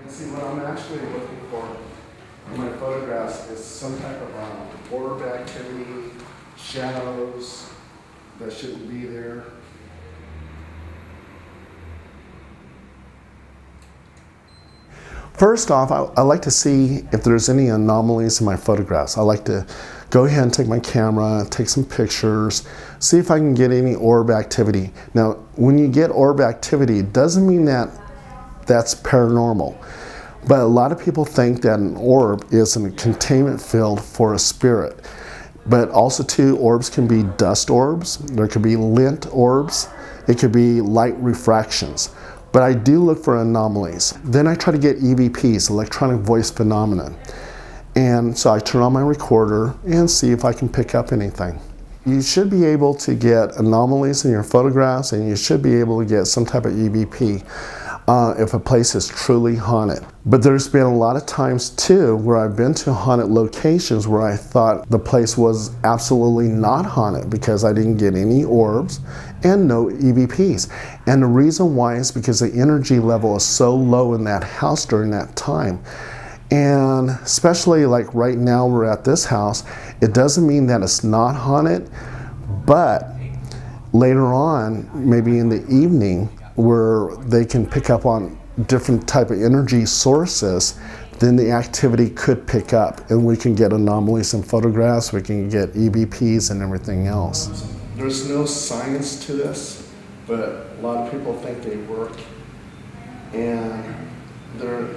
See, what I'm actually looking for in my photographs is some type of orb activity, shadows that shouldn't be there. First off, I like to see if there's any anomalies in my photographs. I like to go ahead and take my camera, take some pictures, see if I can get any orb activity. Now, when you get orb activity, it doesn't mean that that's paranormal. But a lot of people think that an orb is a containment field for a spirit. But also too, orbs can be dust orbs, there could be lint orbs, it could be light refractions. But I do look for anomalies. Then I try to get EVPs, electronic voice phenomenon. And so I turn on my recorder and see if I can pick up anything. You should be able to get anomalies in your photographs, and you should be able to get some type of EVP if a place is truly haunted. But there's been a lot of times too where I've been to haunted locations where I thought the place was absolutely not haunted because I didn't get any orbs and no EVPs. And the reason why is because the energy level is so low in that house during that time. And especially like right now we're at this house, it doesn't mean that it's not haunted, but later on, maybe in the evening, where they can pick up on different type of energy sources, then the activity could pick up and we can get anomalies in photographs, we can get EVPs and everything else. There's no science to this, but a lot of people think they work, and they're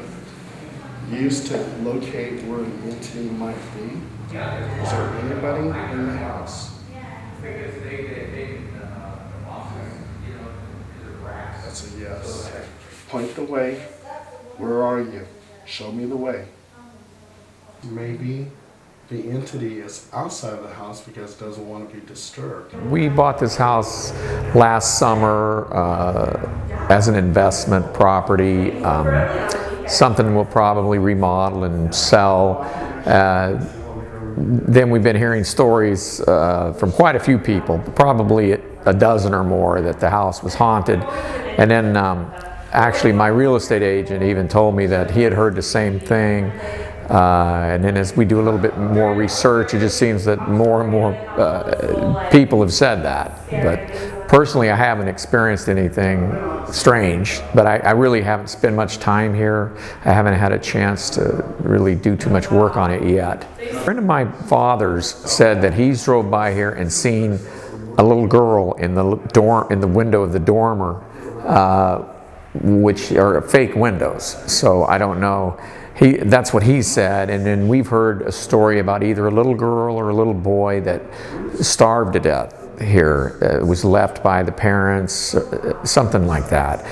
used to locate where an entity might be. Is there anybody in the house? That's a yes. Point the way. Where are you? Show me the way. Maybe the entity is outside of the house because it doesn't want to be disturbed. We bought this house last summer as an investment property. Something we'll probably remodel and sell. Then we've been hearing stories from quite a few people, probably a dozen or more, that the house was haunted. And then actually my real estate agent even told me that he had heard the same thing. And then as we do a little bit more research, it just seems that more and more people have said that. But personally, I haven't experienced anything strange, but I really haven't spent much time here. I haven't had a chance to really do too much work on it yet. A friend of my father's said that he's drove by here and seen a little girl in the window of the dormer, which are fake windows. So I don't know. That's what he said, and then we've heard a story about either a little girl or a little boy that starved to death here. Was left by the parents, something like that.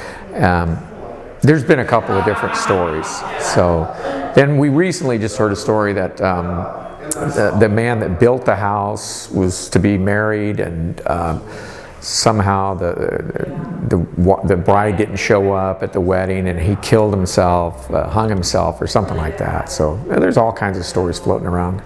There's been a couple of different stories. So then we recently just heard a story that the man that built the house was to be married, and somehow the bride didn't show up at the wedding, and he killed himself, hung himself or something like that. So there's all kinds of stories floating around.